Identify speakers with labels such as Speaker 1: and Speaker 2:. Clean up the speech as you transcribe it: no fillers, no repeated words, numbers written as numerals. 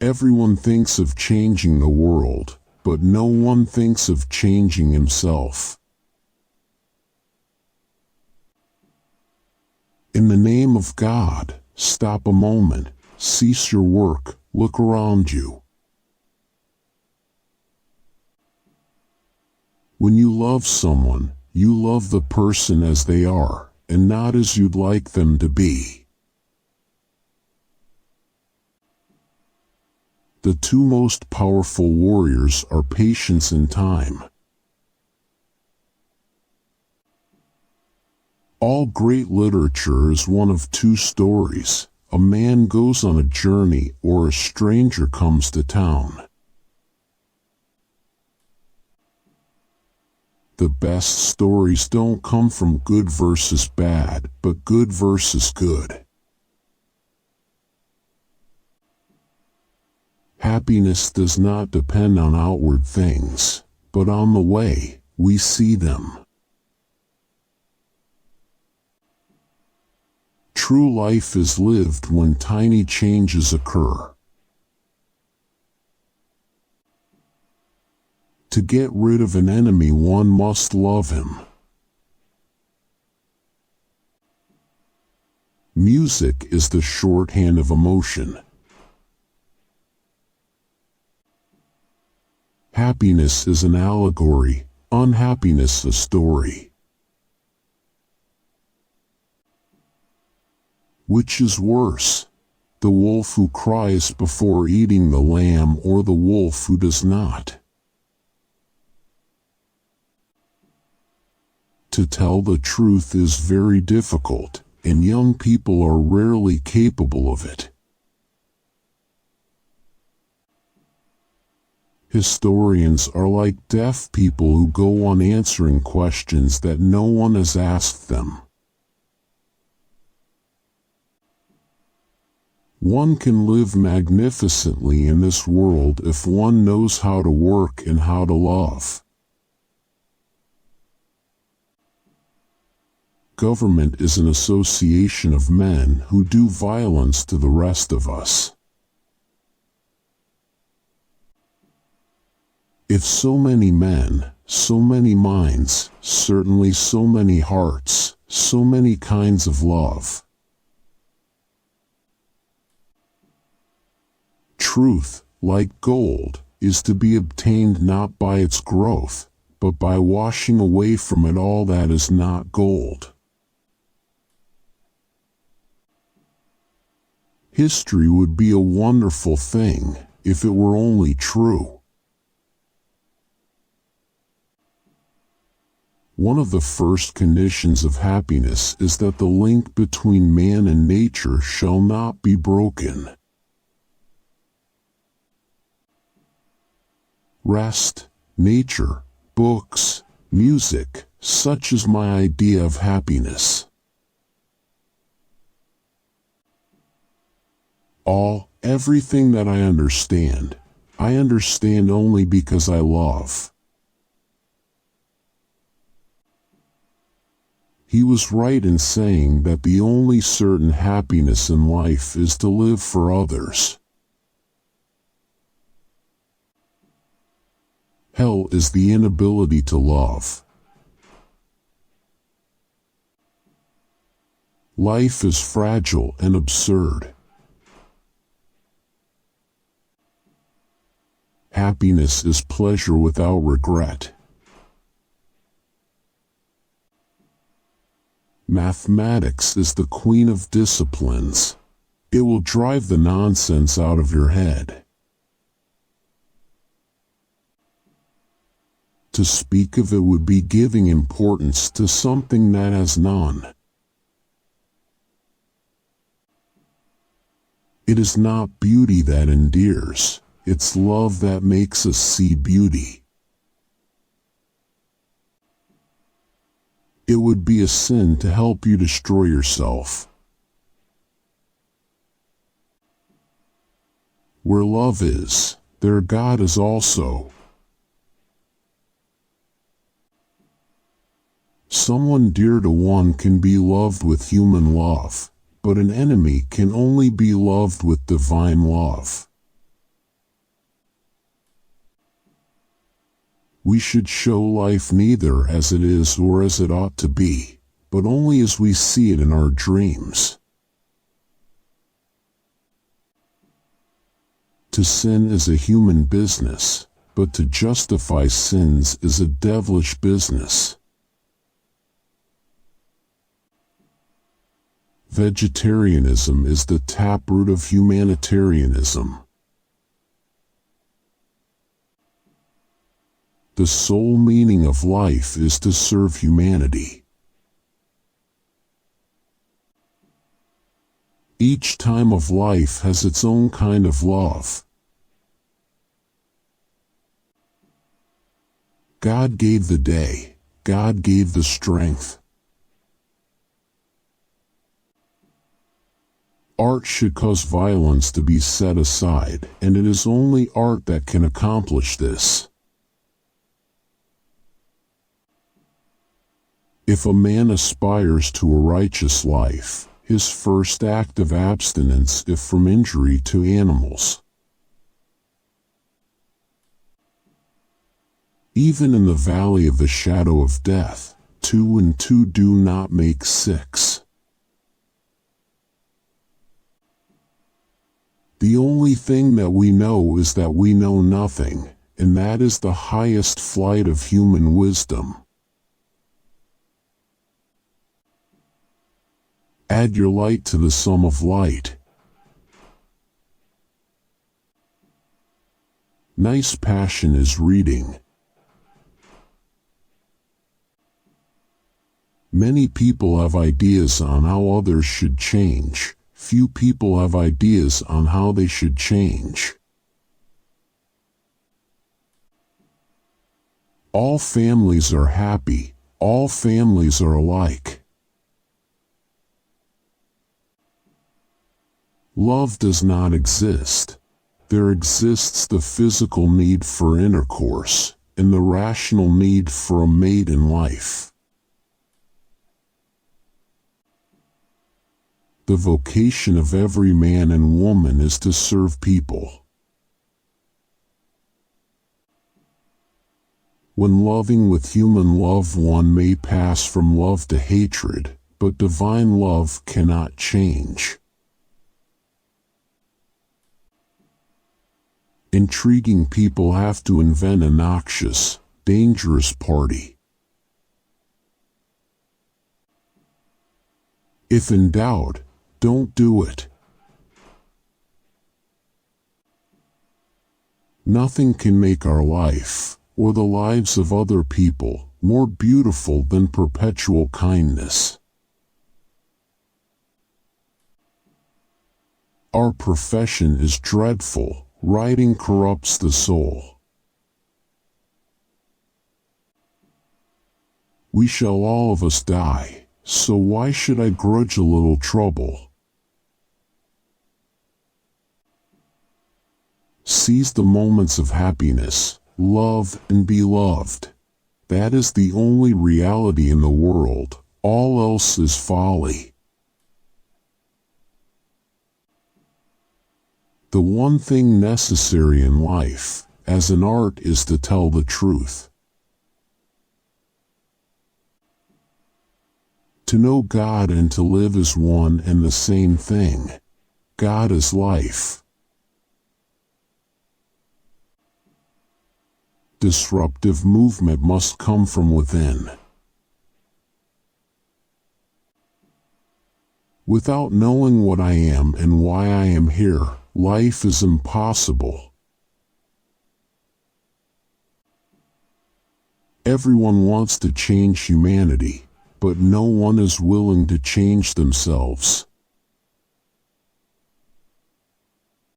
Speaker 1: Everyone thinks of changing the world, but no one thinks of changing himself. In the name of God, stop a moment, cease your work, look around you. When you love someone, you love the person as they are, and not as you'd like them to be. The two most powerful warriors are patience and time. All great literature is one of two stories: a man goes on a journey or a stranger comes to town. The best stories don't come from good versus bad, but good versus good. Happiness does not depend on outward things, but on the way we see them. True life is lived when tiny changes occur. To get rid of an enemy, one must love him. Music is the shorthand of emotion. Happiness is an allegory, unhappiness a story. Which is worse, the wolf who cries before eating the lamb, or the wolf who does not? To tell the truth is very difficult, and young people are rarely capable of it. Historians are like deaf people who go on answering questions that no one has asked them. One can live magnificently in this world if one knows how to work and how to love. Government is an association of men who do violence to the rest of us. If so many men, so many minds, certainly so many hearts, so many kinds of love. Truth, like gold, is to be obtained not by its growth, but by washing away from it all that is not gold. History would be a wonderful thing if it were only true. One of the first conditions of happiness is that the link between man and nature shall not be broken. Rest, nature, books, music, such is my idea of happiness. Everything that I understand only because I love. He was right in saying that the only certain happiness in life is to live for others. Hell is the inability to love. Life is fragile and absurd. Happiness is pleasure without regret. Mathematics is the queen of disciplines. It will drive the nonsense out of your head. To speak of it would be giving importance to something that has none. It is not beauty that endears, it's love that makes us see beauty. It would be a sin to help you destroy yourself. Where love is, there God is also. Someone dear to one can be loved with human love, but an enemy can only be loved with divine love. We should show life neither as it is or as it ought to be, but only as we see it in our dreams. To sin is a human business, but to justify sins is a devilish business. Vegetarianism is the taproot of humanitarianism. The sole meaning of life is to serve humanity. Each time of life has its own kind of love. God gave the day, God gave the strength. Art should cause violence to be set aside, and it is only art that can accomplish this. If a man aspires to a righteous life, his first act of abstinence is from injury to animals. Even in the valley of the shadow of death, 2 and 2 do not make 6. The only thing that we know is that we know nothing, and that is the highest flight of human wisdom. Add your light to the sum of light. Nice passion is reading. Many people have ideas on how others should change. Few people have ideas on how they should change. All families are happy. All families are alike. Love does not exist. There exists the physical need for intercourse, and the rational need for a mate in life. The vocation of every man and woman is to serve people. When loving with human love, one may pass from love to hatred, but divine love cannot change. Intriguing people have to invent a noxious, dangerous party. If in doubt, don't do it. Nothing can make our life, or the lives of other people, more beautiful than perpetual kindness. Our profession is dreadful. Writing corrupts the soul. We shall all of us die, so why should I grudge a little trouble? Seize the moments of happiness, love and be loved. That is the only reality in the world, all else is folly. The one thing necessary in life, as an art, is to tell the truth. To know God and to live is one and the same thing. God is life. Disruptive movement must come from within. Without knowing what I am and why I am here, life is impossible. Everyone wants to change humanity, but no one is willing to change themselves.